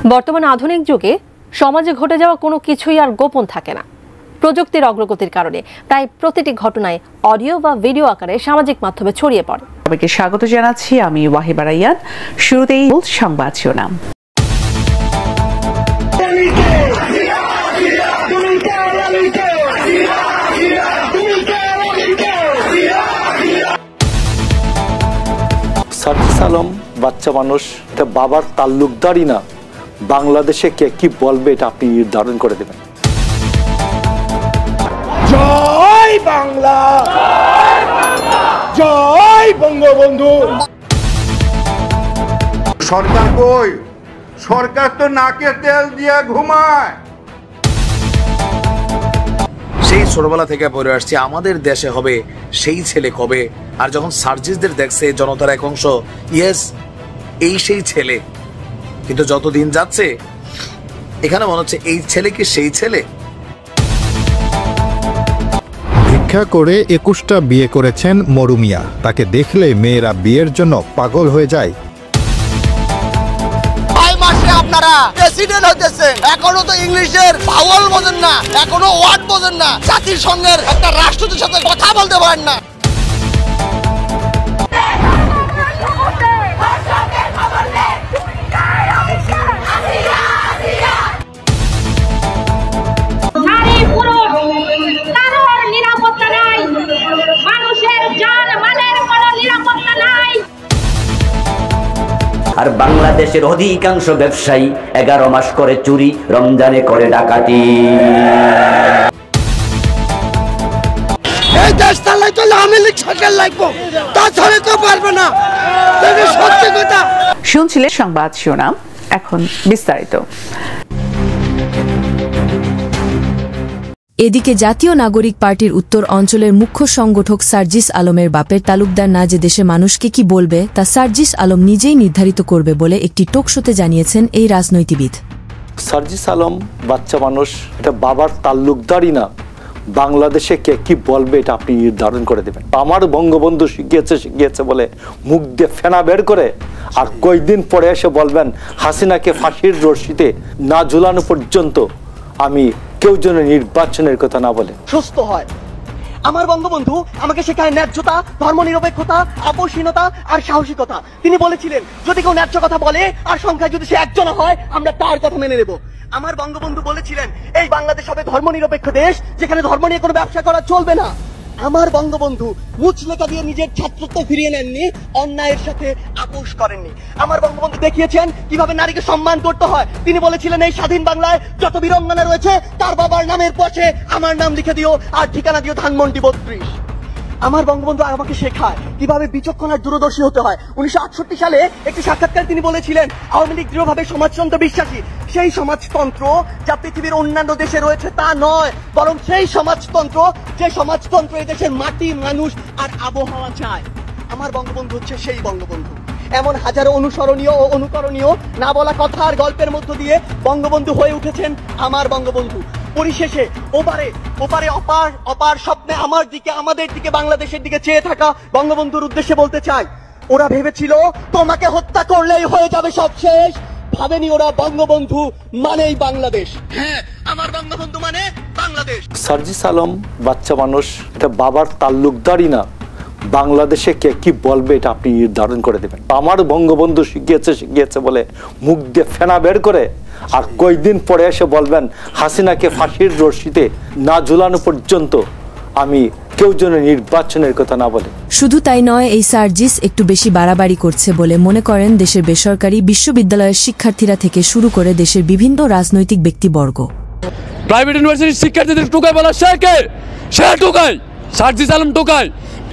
বর্তমান আধুনিক যুগে সমাজে ঘটে যাওয়া কোনো কিছুই আর গোপন থাকে না। প্রযুক্তির অগ্রগতির কারণে প্রায় প্রতিটি ঘটনায় অডিও বা ভিডিও আকারে সামাজিক মাধ্যমে ছড়িয়ে পড়ে। সবাইকে স্বাগত জানাচ্ছি, আমি ওয়াহিবা রাইয়ান। শুরুতেই সংবাদ শিরোনাম। সার্জিস আলম বাচ্চা মানুষ, এটা বাবার তাল্লুকদারই না, বাংলাদেশে কে কি বলবে এটা আপনি নির্ধারণ করে দেবেন। জয় বাংলা, জয় বঙ্গবন্ধু। সরকার কই? সরকার তো নাকে তেল দিয়ে ঘুমায়। সেই ছোটবেলা থেকে পড়ে আসছে আমাদের দেশে হবে সেই ছেলে কবে। আর যখন সার্জিসদের দেখছে জনতার এক অংশ, ইয়েস এই সেই ছেলে, কিন্তু যত দিন যাচ্ছে এখানে মনে হচ্ছে এই ছেলে কি সেই ছেলে। ভিক্ষা করে 21টা বিয়ে করেছেন মরুমিয়া, তাকে দেখলে মেয়েরা বিয়ের জন্য পাগল হয়ে যায়। আপনারা প্রেসিডেন্ট হতেছেন, এখনো তো ইংলিশের ভাওয়াল বোঝেন না, এখনো ওয়ার্ড বোঝেন না, জাতির সঙ্গে একটা রাষ্ট্রদের সাথে কথা বলতে পারেন না। আর বাংলাদেশের অধিকাংশ ব্যবসায়ী 11 মাস করে চুরি, রমজানে করে ডাকাতি। এই দেশ চালাই তো আওয়ামী লীগ সরকার লাগবো, তাছাড়া তো পারবে না, সত্যি কথা। শুনছিলেন সংবাদ শিরোনাম, এখন বিস্তারিত। এদিকে জাতীয় নাগরিক পার্টির উত্তর অঞ্চলের মুখ্য সংগঠক সার্জিস আলমের বাপের তালুকদার না যে দেশে মানুষকে কি বলবে তা সার্জিস আলম নিজেই নির্ধারিত করবে বলে একটি টকশোতে জানিয়েছেন এই রাজনীতিবিদ। সার্জিস আলম বাচ্চা মানুষ, এটা বাবার তাল্লুকদারই না, বাংলাদেশে কে কি বলবে এটা আপনি নির্ধারণ করে দেবেন। আমার বঙ্গবন্ধু শিখিয়েছে বলে মুখ দিয়ে ফেনা বের করে আর কয়েকদিন পরে এসে বলবেন হাসিনাকে ফাঁসির রশিতে না ঝুলানো পর্যন্ত আমি কেউ যেন নির্বাচনের কথা না বলে সুস্থ হয়। আমার বঙ্গবন্ধু আমাকে শেখায় ন্যায্যতা, ধর্মনিরপেক্ষতা, আপোষহীনতা আর সাহসিকতা। তিনি বলেছিলেন যদি কেউ ন্যায্য কথা বলে আর সংখ্যায় যদি সে একজন হয় আমরা তার কথা মেনে নেব। আমার বঙ্গবন্ধু বলেছিলেন এই বাংলাদেশ হবে ধর্মনিরপেক্ষ দেশ, যেখানে ধর্ম নিয়ে কোনো ব্যবসা করা চলবে না। আমার বঙ্গবন্ধু মুচলেখা দিয়ে নিজের ছাত্রত্ব ফিরিয়ে নেননি, অন্যায়ের সাথে আপোষ করেননি। আমার বঙ্গবন্ধু দেখিয়েছেন কিভাবে নারীকে সম্মান করতে হয়। তিনি বলেছিলেন এই স্বাধীন বাংলায় যত বীরঙ্গনা রয়েছে তার বাবার নামের পাশে আমার নাম লিখে দিও আর ঠিকানা দিও ধানমন্ডি 32। আমার বঙ্গবন্ধু আমাকে শেখায় কিভাবে বিচক্ষণ আর দূরদর্শী হতে হয়। 1968 সালে একটি সাক্ষাৎকার তিনি বলেছিলেন আওয়ামী লীগ দৃঢ়ভাবে সমাজতন্ত্র বিশ্বাসী। সেই সমাজতন্ত্র যা পৃথিবীর অন্যান্য দেশে রয়েছে তা নয়, বরং সেই সমাজতন্ত্র যে সমাজতন্ত্র এই দেশের মাটি, মানুষ আর আবহাওয়া চায়। আমার বঙ্গবন্ধু হচ্ছে সেই বঙ্গবন্ধু। এমন হাজারো অনুসরণীয় ও অনুকরণীয় না বলা কথা আর গল্পের মধ্য দিয়ে বঙ্গবন্ধু হয়ে উঠেছেন আমার বঙ্গবন্ধু। পরিশেষে ওপারে অপার স্বপ্নে আমার দিকে, আমাদের দিকে, বাংলাদেশের দিকে চেয়ে থাকা বঙ্গবন্ধুর উদ্দেশ্যে বলতে চাই, ওরা ভেবেছিল তোমাকে হত্যা করলেই হয়ে যাবে সব শেষ, ভাবেনি ওরা বঙ্গবন্ধু মানেই বাংলাদেশ। হ্যাঁ, আমার বঙ্গবন্ধু মানে বাংলাদেশ। সার্জিস আলম বাচ্চা মানুষ, এটা বাবার তাল্লুকদারই না, বাংলাদেশে কে কি বলবে এটা আপনি নির্ধারণ করে দেবেন। আমার বঙ্গবন্ধু শিখিয়েছে বলে মুখ দিয়ে ফেনা বের করে আর কয়েকদিন পরে এসে বলবেন হাসিনাকে ফাঁসির রশিতে না ঝুলানো পর্যন্ত আমি কেউ যেন নির্বাচনের কথা না বলে। শুধু তাই নয়, এই সার্জিস একটু বেশি বাড়াবাড়ি করছে বলে মনে করেন দেশের বেসরকারি বিশ্ববিদ্যালয়ের শিক্ষার্থীরা থেকে শুরু করে দেশের বিভিন্ন রাজনৈতিক ব্যক্তিবর্গ। প্রাইভেট ইউনিভার্সিটির শিক্ষার্থীদের টোকাই বলা সে টোকাই, সার্জিস আলম টোকাই।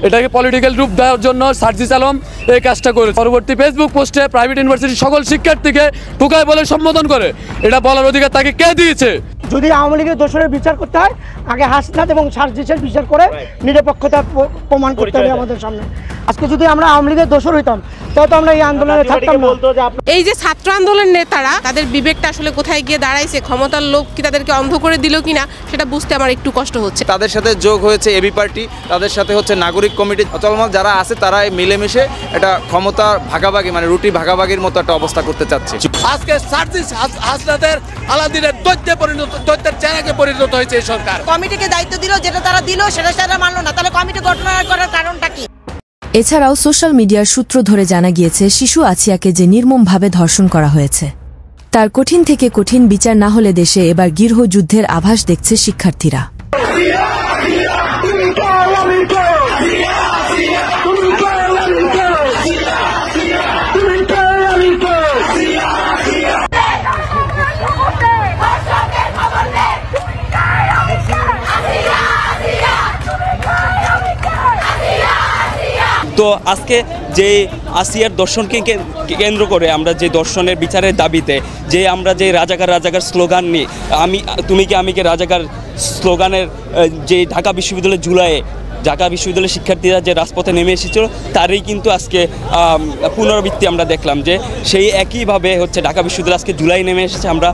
এটাকে পলিটিক্যাল রূপ দেওয়ার জন্য সার্জিস আলম এই কাজটা করে পরবর্তী ফেসবুক পোস্টে প্রাইভেট ইউনিভার্সিটির সকল শিক্ষার্থীকে টোকাই বলে সম্বোধন করে। এটা বলার অধিকার তাকে কে দিয়েছে? যদি আওয়ামী লীগের দোষরের বিচার করতে হয় আগে হাসনাত এবং সার্জিসের বিচার করে নিরপেক্ষতা প্রমাণ করতে হবে আমাদের সামনে। আজকে যদি আমরা আওয়ামী লীগের দোষর হইতাম তাহলে তো আমরা এই আন্দোলনে থাকতাম না। এই যে ছাত্র আন্দোলনের নেতারা তাদের বিবেকটা আসলে কোথায় গিয়ে দাঁড়াইছে, ক্ষমতার লোভ কি তাদেরকে অন্ধ করে দিল কিনা সেটা বুঝতে আমার একটু কষ্ট হচ্ছে। তাদের সাথে যোগ হয়েছে এবি পার্টি, তাদের সাথে হচ্ছে নাগরিক কমিটি, চলমান যারা আছে তারা মিলেমিশে এটা ক্ষমতা ভাগাভাগি মানে রুটি ভাগাভাগির মতো একটা অবস্থা করতে চাচ্ছে। আজকে সার্জিস হাসনাতের আলাদিনের দৈত্যের জায়গায় পরিণত হয়েছে এই সরকার। কমিটিকে দায়িত্ব দিল, যেটা তারা দিল সেটা তারা মানলো না, তাহলে কমিটি গঠন করার কারণটা কি? এছাড়াও সোশ্যাল মিডিয়ার সূত্র ধরে জানা গিয়েছে শিশু আছিয়াকে যে নির্মমভাবে ধর্ষণ করা হয়েছে তার কঠিন থেকে কঠিন বিচার না হলে দেশে এবার গৃহযুদ্ধের আভাস দেখছে শিক্ষার্থীরা। তো আজকে যে আসিয়ার দর্শনকে কেন্দ্র করে আমরা যে দর্শনের বিচারের দাবিতে যে আমরা যে রাজাকার স্লোগান নিয়ে তুমি কি আমি কে রাজাকার স্লোগানের যে ঢাকা বিশ্ববিদ্যালয় জুলাইয়ে ঢাকা বিশ্ববিদ্যালয়ের শিক্ষার্থীরা যে রাজপথে নেমে এসেছিল তারই কিন্তু আজকে পুনরাবৃত্তি আমরা দেখলাম যে সেই একইভাবে হচ্ছে ঢাকা বিশ্ববিদ্যালয় আজকে জুলাই নেমে এসেছে। আমরা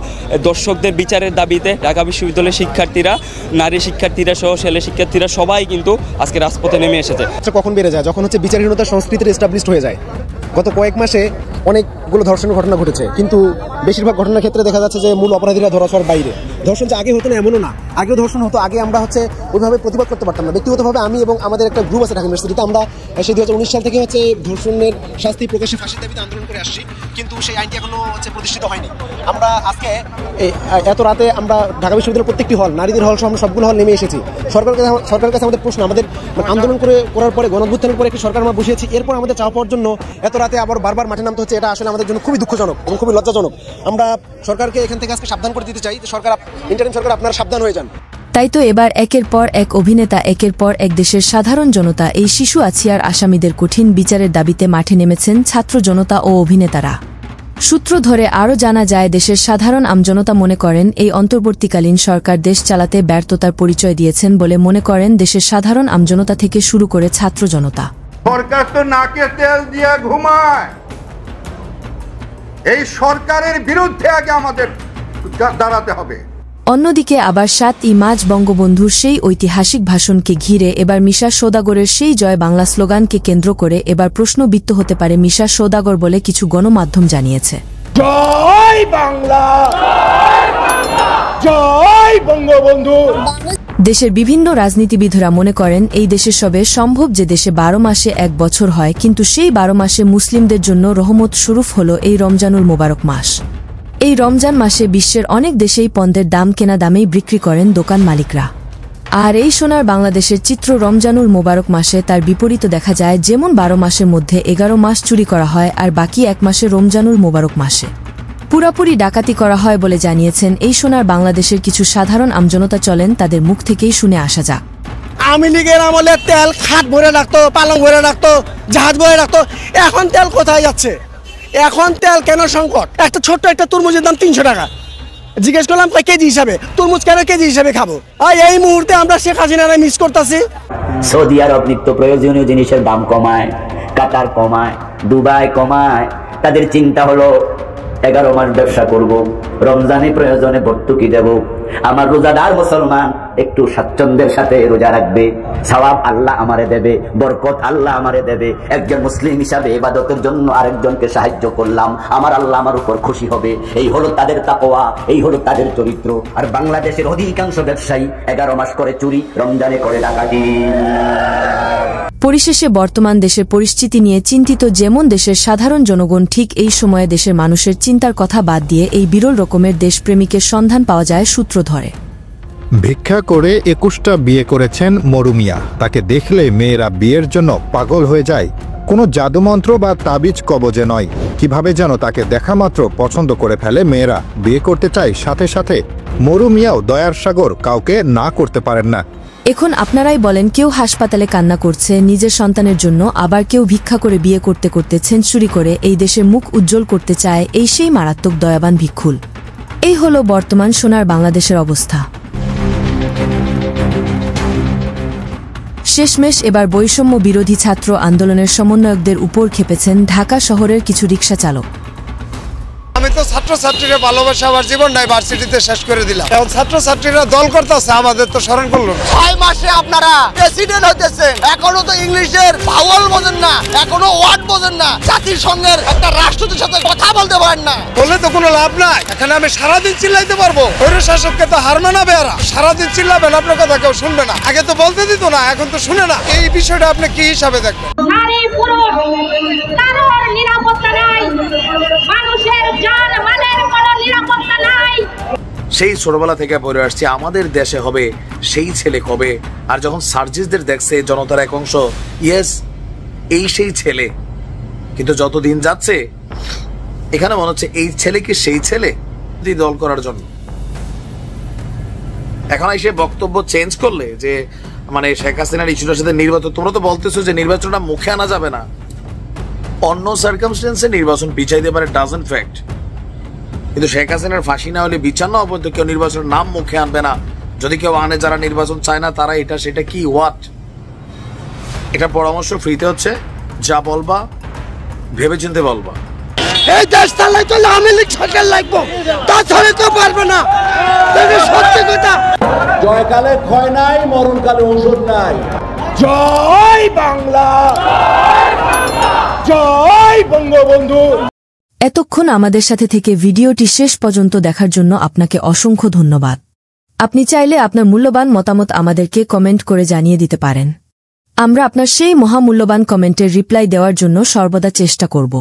দর্শকদের বিচারের দাবিতে ঢাকা বিশ্ববিদ্যালয়ের শিক্ষার্থীরা, নারী শিক্ষার্থীরা সহ ছেলে শিক্ষার্থীরা সবাই কিন্তু আজকে রাজপথে নেমে এসেছে। কখন বেড়ে যায়? যখন হচ্ছে বিচারহীনতার সংস্কৃতির এস্টাবলিশড হয়ে যায়। গত কয়েক মাসে অনেকগুলো ধর্ষণের ঘটনা ঘটেছে, কিন্তু বেশিরভাগ ঘটনার ক্ষেত্রে দেখা যাচ্ছে যে মূল অপরাধীরা ধরাছোঁয়ার বাইরে। ধর্ষণ যে আগে হতো না এমনও না, আগেও ধর্ষণ হতো, আগে আমরা হচ্ছে ওইভাবে প্রতিবাদ করতে পারতাম না। ব্যক্তিগতভাবে আমি এবং আমাদের একটা গ্রুপ আছে ঢাকা ইউনিভার্সিটিতে, আমরা সেই 2019 সাল থেকে হচ্ছে ধর্ষণের শাস্তি প্রকাশ্যে ফাঁসির দাবিতে আন্দোলন করে আসছি, কিন্তু সেই আইনটি এখনো হচ্ছে প্রতিষ্ঠিত হয়নি। আমরা আজকে এত রাতে আমরা ঢাকা বিশ্ববিদ্যালয়ের প্রত্যেকটি হল, নারীদের হল সহ আমরা সবগুলো হল নেমে এসেছি। সরকারের কাছে আমাদের প্রশ্ন, আমাদের আন্দোলন করার পরে গণঅভ্যুত্থানের পরে একটি সরকার আমরা বসিয়েছি, এরপর আমাদের চাওয়া পাওয়ার জন্য এত রাতে আবার বারবার মাঠে নামতে হচ্ছে, এটা আসলে আমাদের জন্য খুবই দুঃখজনক এবং খুবই লজ্জাজনক। আমরা সরকারকে এখান থেকে আজকে সাবধান করে দিতে চাই যে সরকার, ইন্টারিম সরকার, আপনারা সাবধান হয়ে যান। তাই তো এবার একের পর এক অভিনেতা, একের পর এক দেশের সাধারণ জনতা এই শিশু আছিয়ার আসামিদের কঠিন বিচারের দাবিতে মাঠে নেমেছেন ছাত্র জনতা ও অভিনেতারা। সূত্র ধরে আরও জানা যায়, দেশের সাধারণ আমজনতা মনে করেন এই অন্তর্বর্তীকালীন সরকার দেশ চালাতে ব্যর্থতার পরিচয় দিয়েছেন বলে মনে করেন দেশের সাধারণ আমজনতা থেকে শুরু করে ছাত্র জনতা। সরকার তো নাকে তেল দিয়ে ঘুমায়। এই সরকারের বিরুদ্ধে আগে আমাদের দাঁড়াতে হবে। অন্যদিকে আবার 7ই মার্চ বঙ্গবন্ধুর সেই ঐতিহাসিক ভাষণকে ঘিরে এবার মিশা সওদাগরের সেই জয় বাংলা স্লোগানকে কেন্দ্র করে এবার প্রশ্নবিদ্ধ হতে পারে মিশা সওদাগর বলে কিছু গণমাধ্যম জানিয়েছে। জয় বাংলা, জয় বঙ্গবন্ধু। দেশের বিভিন্ন রাজনীতিবিদরা মনে করেন এই দেশে সবে সম্ভব যে দেশে 12 মাসে এক বছর হয়, কিন্তু সেই 12 মাসে মুসলিমদের জন্য রহমত স্বরূপ হল এই রমজানুল মোবারক মাস। এই রমজান মাসে বিশ্বের অনেক দেশেই পণ্যের দাম কেনা দামেই বিক্রি করেন দোকান মালিকরা। আর এই সোনার বাংলাদেশের চিত্র রমজানুল মোবারক মাসে তার বিপরীত দেখা যায়, যেমন 12 মাসের মধ্যে 11 মাস চুরি করা হয় আর বাকি এক মাসে রমজানুল মোবারক মাসে পুরাপুরি ডাকাতি করা হয় বলে জানিয়েছেন এই সোনার বাংলাদেশের কিছু সাধারণ আমজনতা। চলেন তাদের মুখ থেকেই শুনে আসা যাক। আওয়ামী লীগের আমলে তেল খাট ভরে রাখতো, পালং ভরে রাখতো, জাহাজ ভরে রাখতো, এখন তেল কোথায় যাচ্ছে? এখন তেল কেন সংকট? একটা ছোট্ট একটা তরমুজের দাম 300 টাকা। জিজ্ঞেস করলাম কেজি হিসাবে, তরমুজ কেন কেজি হিসাবে খাবো? আর এই মুহূর্তে আমরা শেখ হাসিনারে মিস করতেছি। সৌদি আরব নিত্য প্রয়োজনীয় জিনিসের দাম কমায়, কাতার কমায়, দুবাই কমায়। তাদের চিন্তা হলো 11 মাস ব্যবসা করব, রমজানে প্রয়োজনে ভর্তুকি দেব। আমার রোজাদার মুসলমান একটু স্বাচ্ছন্দ্যের সাথে রোজা রাখবে, সওয়াব আল্লাহ আমারে দেবে, বরকত আল্লাহ আমারে দেবে। একজন মুসলিম হিসাবে ইবাদতের জন্য আরেকজনকে সাহায্য করলাম, আমার আল্লাহ আমার উপর খুশি হবে। এই হলো তাদের তাকওয়া, এই হলো তাদের চরিত্র। আর বাংলাদেশের অধিকাংশ ব্যবসায়ী 11 মাস করে চুরি, রমজানে করে ডাকাতি। পরিশেষে বর্তমান দেশের পরিস্থিতি নিয়ে চিন্তিত যেমন দেশের সাধারণ জনগণ, ঠিক এই সময়ে দেশের মানুষের চিন্তার কথা বাদ দিয়ে এই বিরল রকমের দেশপ্রেমিকের সন্ধান পাওয়া যায় সূত্র ধরে। ভিক্ষা করে 21টা বিয়ে করেছেন মরুমিয়া। তাকে দেখলে মেয়েরা বিয়ের জন্য পাগল হয়ে যায়। কোনো জাদুমন্ত্র বা তাবিজ কবজে নয়, কিভাবে যেন তাকে দেখা মাত্র পছন্দ করে ফেলে মেয়েরা, বিয়ে করতে চায়। সাথে সাথে মরুমিয়াও দয়ার সাগর, কাউকে না করতে পারেন না। এখন আপনারাই বলেন, কেউ হাসপাতালে কান্না করছে নিজের সন্তানের জন্য, আবার কেউ ভিক্ষা করে বিয়ে করতে করতে সেঞ্চুরি করে এই দেশের মুখ উজ্জ্বল করতে চায় এই সেই মারাত্মক দয়াবান ভিক্ষুল। এই হলো বর্তমান সোনার বাংলাদেশের অবস্থা। শেষমেশ এবার বৈষম্য বিরোধী ছাত্র আন্দোলনের সমন্বয়কদের উপর খেপেছেন ঢাকা শহরের কিছু রিকশা চালক। আমি তো ছাত্রছাত্রীরা ভালোবাসা আমার জীবনটাই ভার্সিটিতে শেষ করে দিলাম, এখন ছাত্রছাত্রীরা দল করতেছে, আমাদের তো স্মরণ করলো। 6 মাসে আপনারা প্রেসিডেন্ট হইতেছেন, এখনো তো ইংলিশের ভাওয়াল বোঝেন না, এখনো ওয়ার্ড বোঝেন না, জাতিসংঘের একটা রাষ্ট্রদের সাথে কথা বলতে পারেন না। বলে তো কোনো লাভ নাই, এখানে আমি সারাদিন চিল্লাইতে পারবো, ওই শাসককে তো হার মানাবে। আর সারাদিন চিল্লাবেন, আপনার কথা কেউ শুনবে না। আগে তো বলতে দিত না, এখন তো শুনে না। এই বিষয়টা আপনি কি হিসাবে দেখবেন? নারী পুরুষ কারোর নিরাপত্তা নাই, মানুষের জান মালের কোনো নিরাপত্তা নাই। সেই ছোটবেলা থেকে পড়ে আসছি আমাদের দেশে হবে সেই ছেলে কবে। আর যখন সার্জিসদের দেখছে জনতার এক অংশ, ইয়েস এই সেই ছেলে, কিন্তু যত দিন যাচ্ছে এখানে মনে হচ্ছে এই ছেলে কি সেই ছেলে দল করার জন্য। এখন এসে বক্তব্য চেঞ্জ করলে যে মানে শেখ হাসিনার ইস্যুটার সাথে নির্বাচন, তোমরা তো বলতেছো যে নির্বাচনটা মুখে আনা যাবে না, অন্য সার্কামস্টেন্সে নির্বাচন পিছাইতে পারে, ডাজন্ট ফ্যাক্ট। কিন্তু শেখ হাসিনার ফাঁসি না হলে বিচার না পর্যন্ত কেউ নির্বাচনের নাম মুখে আনবে না। যদি কেউ আনে, যারা নির্বাচন চায় না তারা এটা সেটা কি হোয়াট, এটা পরামর্শ ফ্রিতে হচ্ছে, যা বলবা ভেবে চিনতে বলবা। এই দেশ চালাই তো আওয়ামী লীগ সরকার লাগবো, তাছাড়া কেউ পারবে না, সত্যি কথা। জয়কালে ক্ষয় নাই, মরণকালে ঔষধ নাই। জয় বাংলা, জয় বঙ্গবন্ধু। এতক্ষণ আমাদের সাথে থেকে ভিডিওটি শেষ পর্যন্ত দেখার জন্য আপনাকে অসংখ্য ধন্যবাদ। আপনি চাইলে আপনার মূল্যবান মতামত আমাদেরকে কমেন্ট করে জানিয়ে দিতে পারেন। আমরা আপনার সেই মহামূল্যবান কমেন্টের রিপ্লাই দেওয়ার জন্য সর্বদা চেষ্টা করব।